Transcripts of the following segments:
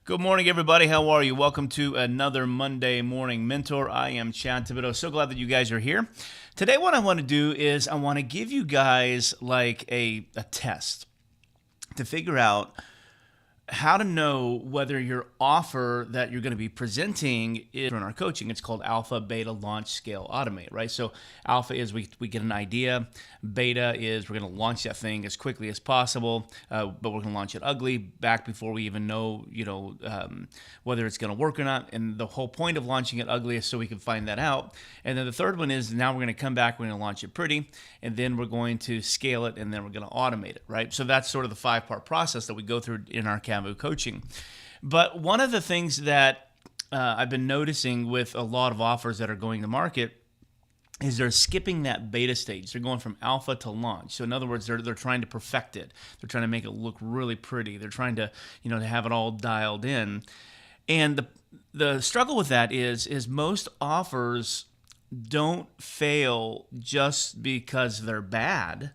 Good morning, everybody. How are you? Welcome to another Monday Morning Mentor. I am Chad Thibodeau. So glad that you guys are here. Today, what I want to do is I want to give you guys like a test to figure out how to know whether your offer that you're going to be presenting is in our coaching. It's called alpha, beta, launch, scale, automate, right? So alpha is we get an idea. Beta is we're going to launch that thing as quickly as possible, but we're going to launch it ugly back before we even know, whether it's going to work or not. And the whole point of launching it ugly is so we can find that out. And then the third one is now we're going to come back, we're going to launch it pretty, and then we're going to scale it, and then we're going to automate it, right? So that's sort of the 5-part process that we go through in our Canvu coaching. But one of the things that I've been noticing with a lot of offers that are going to market is they're skipping that beta stage. They're going from alpha to launch. So in other words, they're trying to perfect it. They're trying to make it look really pretty. They're trying to, to have it all dialed in. And the struggle with that is most offers don't fail just because they're bad.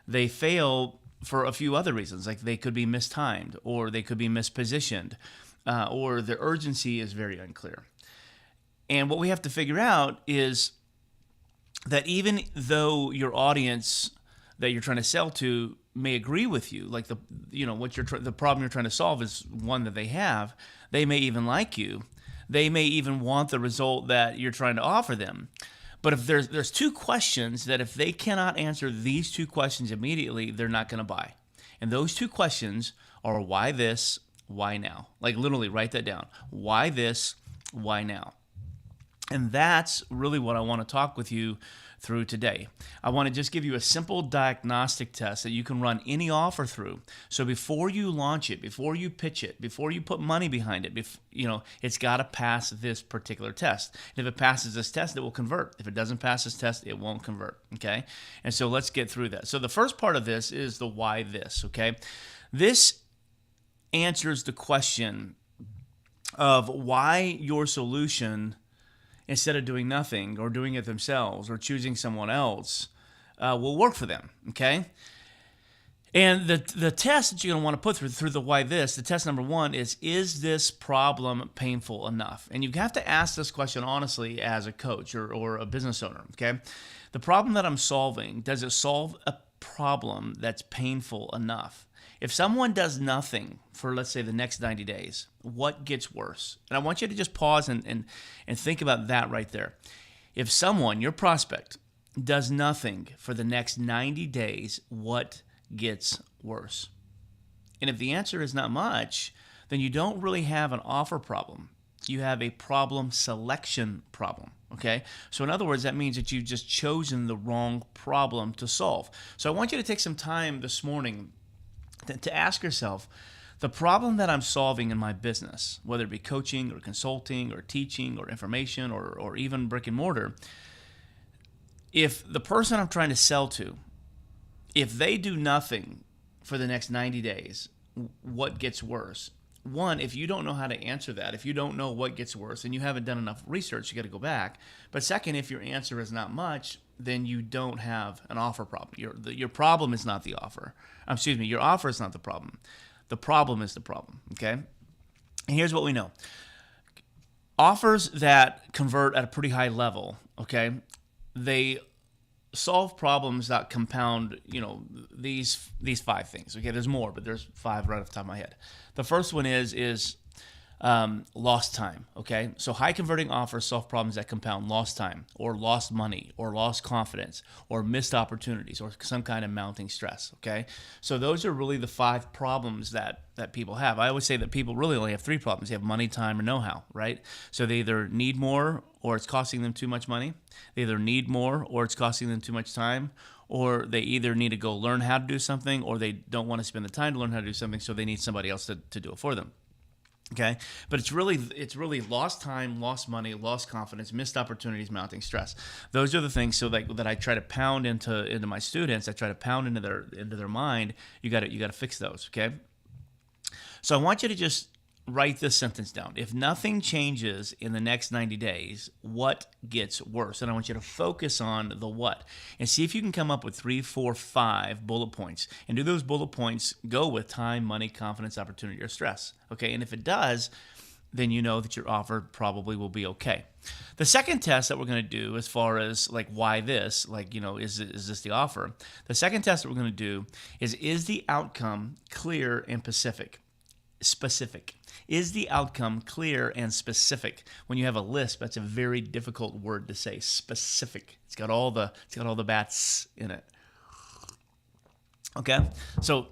They fail for a few other reasons, like they could be mistimed, or they could be mispositioned, or the urgency is very unclear. And what we have to figure out is that even though your audience that you're trying to sell to may agree with you, like the problem you're trying to solve is one that they have, they may even like you, they may even want the result that you're trying to offer them. But if there's two questions that if they cannot answer these two questions immediately, they're not going to buy. And those two questions are why this, why now? Like literally write that down. Why this, why now? And that's really what I want to talk with you through today. I want to just give you a simple diagnostic test that you can run any offer through. So before you launch it, before you pitch it, before you put money behind it, it's got to pass this particular test. And if it passes this test, it will convert. If it doesn't pass this test, it won't convert, okay? And so let's get through that. So the first part of this is the why this, okay? This answers the question of why your solution, instead of doing nothing or doing it themselves or choosing someone else, will work for them, okay? And the test that you're going to want to put through the why this, the test number one is this problem painful enough? And you have to ask this question honestly as a coach or a business owner, okay? The problem that I'm solving, does it solve a problem that's painful enough? If someone does nothing for, let's say, the next 90 days, what gets worse? And I want you to just pause and think about that right there. If someone, your prospect, does nothing for the next 90 days, what gets worse? And if the answer is not much, then you don't really have an offer problem. You have a problem selection problem, okay? So in other words, that means that you've just chosen the wrong problem to solve. So I want you to take some time this morning to ask yourself, the problem that I'm solving in my business, whether it be coaching or consulting or teaching or information or even brick and mortar, if the person I'm trying to sell to, if they do nothing for the next 90 days, what gets worse? One, if you don't know how to answer that, if you don't know what gets worse and you haven't done enough research, you got to go back. But second, if your answer is not much, then you don't have an offer problem. Your problem is not the offer. Your offer is not the problem. The problem is the problem, okay? And here's what we know. Offers that convert at a pretty high level, okay, they solve problems that compound, these 5 things. Okay, there's more, but there's 5 right off the top of my head. The first one is lost time. Okay, so high converting offers solve problems that compound lost time, or lost money, or lost confidence, or missed opportunities, or some kind of mounting stress. Okay, so those are really the 5 problems that people have. I always say that people really only have 3 problems. They have money, time, or know-how, right? So they either need more or it's costing them too much money. They either need more or it's costing them too much time, or they either need to go learn how to do something or they don't want to spend the time to learn how to do something, so they need somebody else to do it for them. Okay, but it's really lost time, lost money, lost confidence, missed opportunities, mounting stress. Those are the things that I try to pound into my students. I try to pound into their mind. You got to fix those. Okay, so I want you to just write this sentence down. If nothing changes in the next 90 days, what gets worse? And I want you to focus on the what and see if you can come up with 3, 4, 5 bullet points. And do those bullet points go with time, money, confidence, opportunity, or stress? Okay, and if it does, then you know that your offer probably will be okay. The second test that we're going to do, as far as like why this, like, is this the offer? The second test that we're going to do is the outcome clear and specific? Is the outcome clear and specific? When you have a lisp, that's a very difficult word to say. Specific. It's got all the bats in it. Okay, so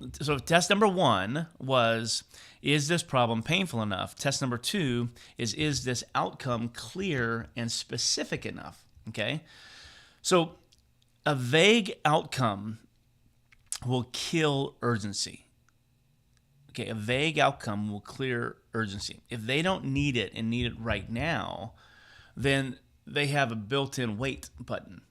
test number 1 was, is this problem painful enough? Test number 2 is this outcome clear and specific enough? Okay, so a vague outcome will kill urgency. Okay, a vague outcome will clear urgency. If they don't need it and need it right now, then they have a built-in wait button.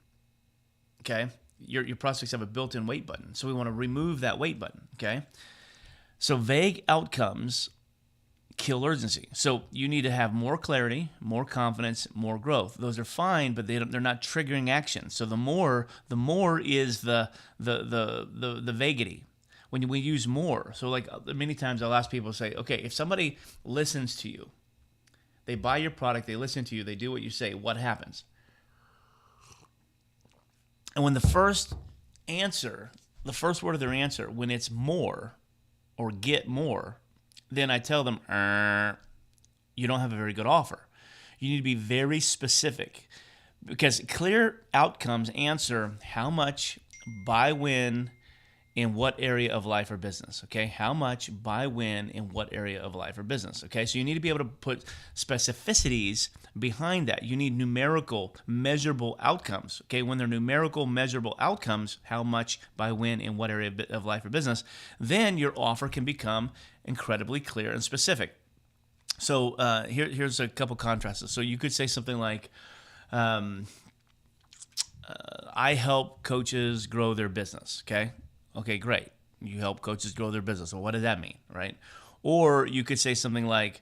Okay, your prospects have a built-in wait button. So we want to remove that wait button. Okay, so vague outcomes kill urgency. So you need to have more clarity, more confidence, more growth. Those are fine, but they're not triggering action. So the more is the vaguity. When we use more, so like many times I'll ask people to say, okay, if somebody listens to you, they buy your product, they listen to you, they do what you say, what happens? And when the first word of their answer, when it's more or get more, then I tell them, you don't have a very good offer. You need to be very specific, because clear outcomes answer how much, by when, in what area of life or business, okay? How much, by when, in what area of life or business, okay? So you need to be able to put specificities behind that. You need numerical, measurable outcomes, okay? When they're numerical, measurable outcomes, how much, by when, in what area of life or business, then your offer can become incredibly clear and specific. So here's a couple contrasts. So you could say something like, I help coaches grow their business, okay? Okay, great. You help coaches grow their business. Well, what does that mean, right? Or you could say something like,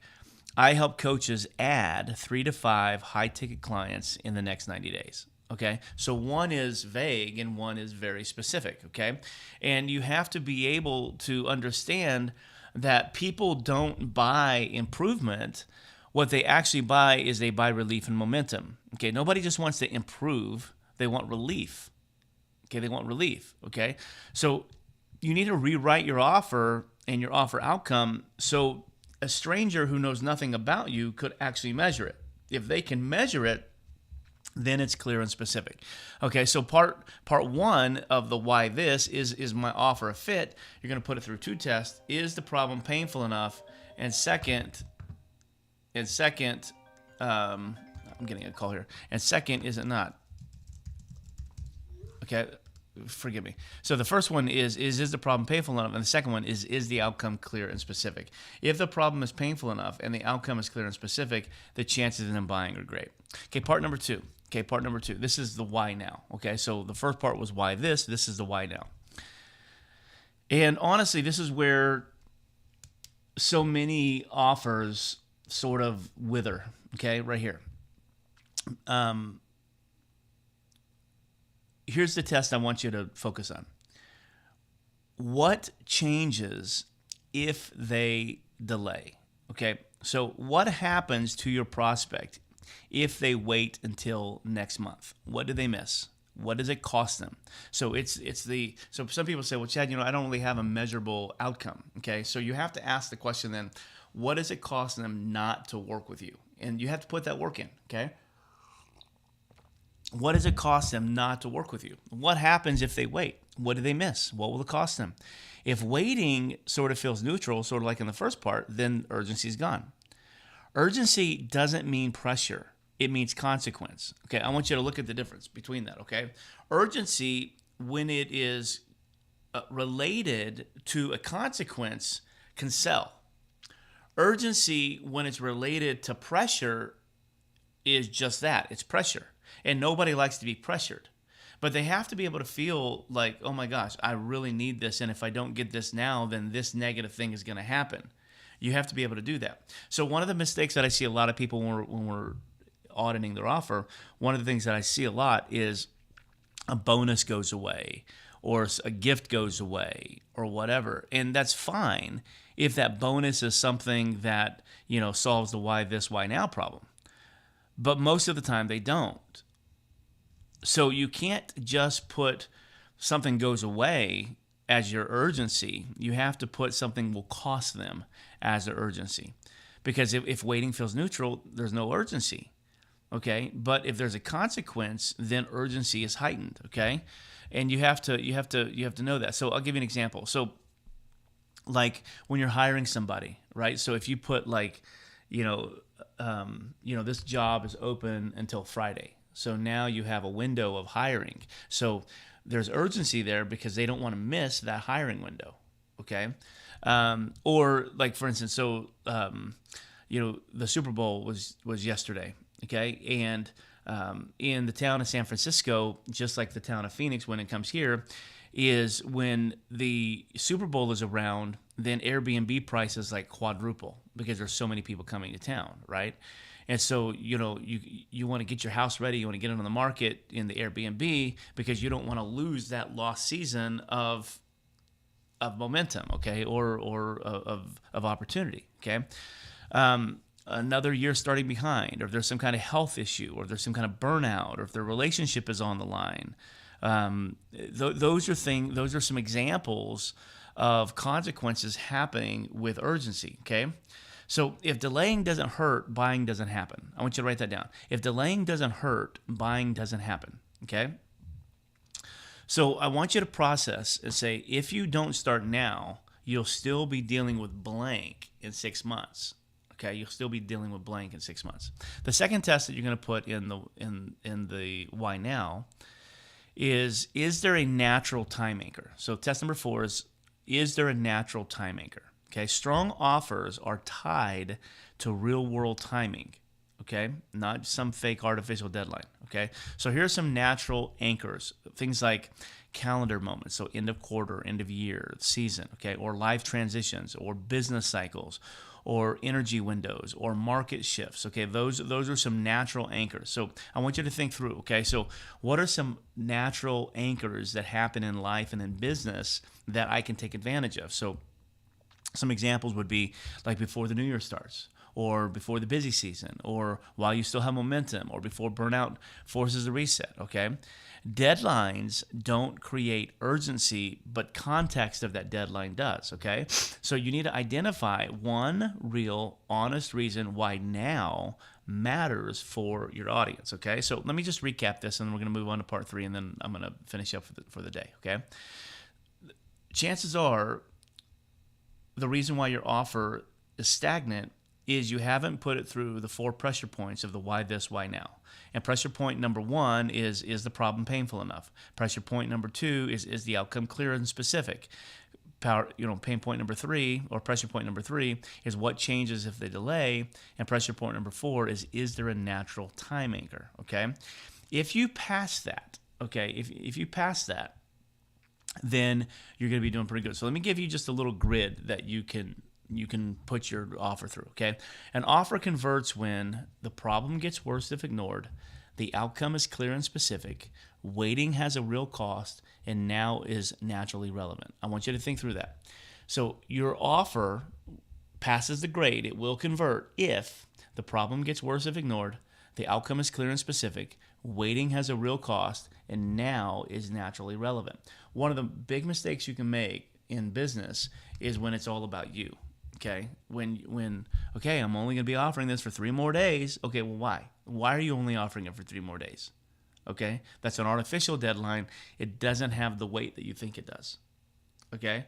I help coaches add 3 to 5 high-ticket clients in the next 90 days. Okay, so one is vague and one is very specific. Okay, and you have to be able to understand that people don't buy improvement. What they actually buy is they buy relief and momentum. Okay, nobody just wants to improve; they want relief. Okay, they want relief. Okay, so you need to rewrite your offer and your offer outcome so a stranger who knows nothing about you could actually measure it. If they can measure it, then it's clear and specific. Okay, so part 1 of the why this is my offer a fit. You're going to put it through 2 tests. Is the problem painful enough? And second, I'm getting a call here. And second, is it not? Okay, forgive me. So the first one is the problem painful enough? And the second one is the outcome clear and specific? If the problem is painful enough and the outcome is clear and specific, the chances of them buying are great. Okay, part number 2. This is the why now. Okay, so the first part was why this is the why now. And honestly, this is where so many offers sort of wither. Okay, right here. Here's the test I want you to focus on. What changes if they delay? Okay, so what happens to your prospect if they wait until next month? What do they miss? What does it cost them? So so some people say, well, Chad, I don't really have a measurable outcome. Okay, so you have to ask the question then, what does it cost them not to work with you? And you have to put that work in. Okay. What does it cost them not to work with you? What happens if they wait? What do they miss? What will it cost them? If waiting sort of feels neutral, sort of like in the first part, then urgency is gone. Urgency doesn't mean pressure. It means consequence. Okay, I want you to look at the difference between that, okay? Urgency, when it is related to a consequence, can sell. Urgency, when it's related to pressure, is just that. It's pressure. And nobody likes to be pressured. But they have to be able to feel like, oh my gosh, I really need this. And if I don't get this now, then this negative thing is going to happen. You have to be able to do that. So one of the mistakes that I see a lot of people when we're auditing their offer, one of the things that I see a lot is a bonus goes away or a gift goes away or whatever. And that's fine if that bonus is something that, solves the why this, why now problem. But most of the time they don't. So you can't just put something goes away as your urgency. You have to put something will cost them as their urgency. Because if waiting feels neutral, there's no urgency. Okay, but if there's a consequence, then urgency is heightened. Okay, and you have to know that. So I'll give you an example. So, like when you're hiring somebody, right? So if you put this job is open until Friday. So now you have a window of hiring. So there's urgency there because they don't want to miss that hiring window. Okay, or like for instance, the Super Bowl was yesterday. Okay, and in the town of San Francisco, just like the town of Phoenix when it comes here, is when the Super Bowl is around, then Airbnb prices like quadruple because there's so many people coming to town, right? And so, you want to get your house ready, you want to get it on the market in the Airbnb because you don't want to lose that lost season of momentum, okay, or of opportunity, okay? Another year starting behind, or if there's some kind of health issue, or if there's some kind of burnout, or if their relationship is on the line. Those are some examples of consequences happening with urgency. Okay, so if delaying doesn't hurt, buying doesn't happen. I want you to write that down. If delaying doesn't hurt, buying doesn't happen. Okay. So I want you to process and say, if you don't start now, you'll still be dealing with blank in 6 months. Okay, you'll still be dealing with blank in 6 months. The second test that you're going to put in the why now is there a natural time anchor? So test number 4 is there a natural time anchor? Okay, strong offers are tied to real world timing. Okay, not some fake artificial deadline. Okay, so here's some natural anchors, things like calendar moments, so end of quarter, end of year, season, okay, or life transitions, or business cycles, or energy windows, or market shifts. Okay, those are some natural anchors. So I want you to think through. Okay, so what are some natural anchors that happen in life and in business that I can take advantage of? So some examples would be like before the new year starts, or before the busy season, or while you still have momentum, or before burnout forces a reset. Okay, deadlines don't create urgency, but context of that deadline does. Okay, so you need to identify one real, honest reason why now matters for your audience. Okay, so let me just recap this, and then we're going to move on to part 3, and then I'm going to finish up for the day. Okay, chances are the reason why your offer is stagnant is you haven't put it through the 4 pressure points of the why this, why now. And pressure point number 1 is the problem painful enough? Pressure point number 2 is the outcome clear and specific? Pain point number 3, or pressure point number 3, is what changes if they delay? And pressure point number 4 is there a natural time anchor? Okay, if you pass that, if you pass that, then you're going to be doing pretty good. So let me give you just a little grid that you can put your offer through. Okay, an offer converts when the problem gets worse if ignored, the outcome is clear and specific, waiting has a real cost, and now is naturally relevant. I want you to think through that. So your offer passes the grade. It will convert if the problem gets worse if ignored, the outcome is clear and specific, waiting has a real cost, and now is naturally relevant. One of the big mistakes you can make in business is when it's all about you. Okay, when I'm only going to be offering this for 3 more days. Okay, well, why? Why are you only offering it for 3 more days? Okay, that's an artificial deadline. It doesn't have the weight that you think it does. Okay,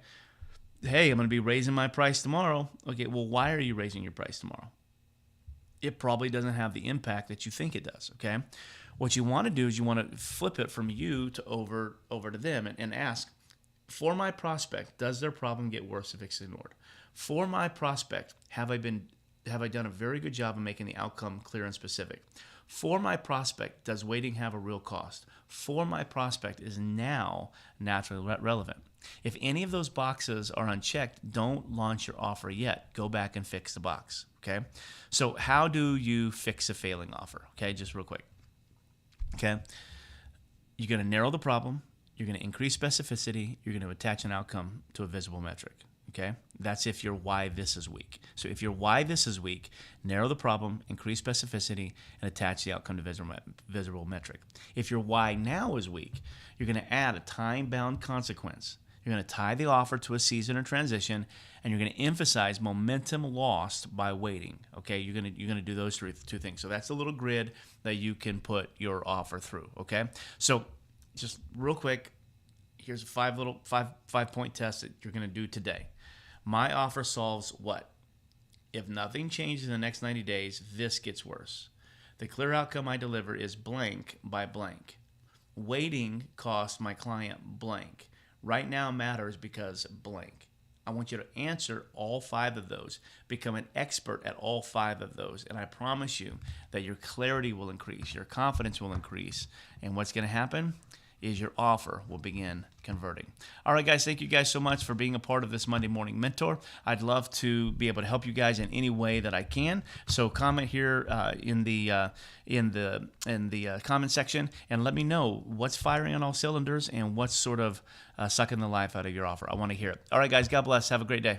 hey, I'm going to be raising my price tomorrow. Okay, well, why are you raising your price tomorrow? It probably doesn't have the impact that you think it does. Okay, what you want to do is you want to flip it from you to over to them and ask, for my prospect, does their problem get worse if it's ignored? For my prospect, have I done a very good job of making the outcome clear and specific? For my prospect, does waiting have a real cost? For my prospect, is now naturally relevant? If any of those boxes are unchecked, don't launch your offer yet. Go back and fix the box, okay? So how do you fix a failing offer? Okay, just real quick. Okay, you're going to narrow the problem. You're going to increase specificity. You're going to attach an outcome to a visible metric. Okay, that's if your why this is weak. So if your why this is weak, narrow the problem, increase specificity, and attach the outcome to visible metric. If your why now is weak, you're going to add a time-bound consequence. You're going to tie the offer to a season or transition, and you're going to emphasize momentum lost by waiting. Okay, you're going to do those two things. So that's a little grid that you can put your offer through. Okay, so just real quick, here's a five-point test that you're going to do today. My offer solves what? If nothing changes in the next 90 days, this gets worse. The clear outcome I deliver is blank by blank. Waiting costs my client blank. Right now matters because blank. I want you to answer all 5 of those, become an expert at all 5 of those, and I promise you that your clarity will increase, your confidence will increase, and what's going to happen is your offer will begin converting. All right, guys, thank you guys so much for being a part of this Monday Morning Mentor. I'd love to be able to help you guys in any way that I can. So comment here in the comment section and let me know what's firing on all cylinders and what's sort of sucking the life out of your offer. I want to hear it. All right, guys, God bless. Have a great day.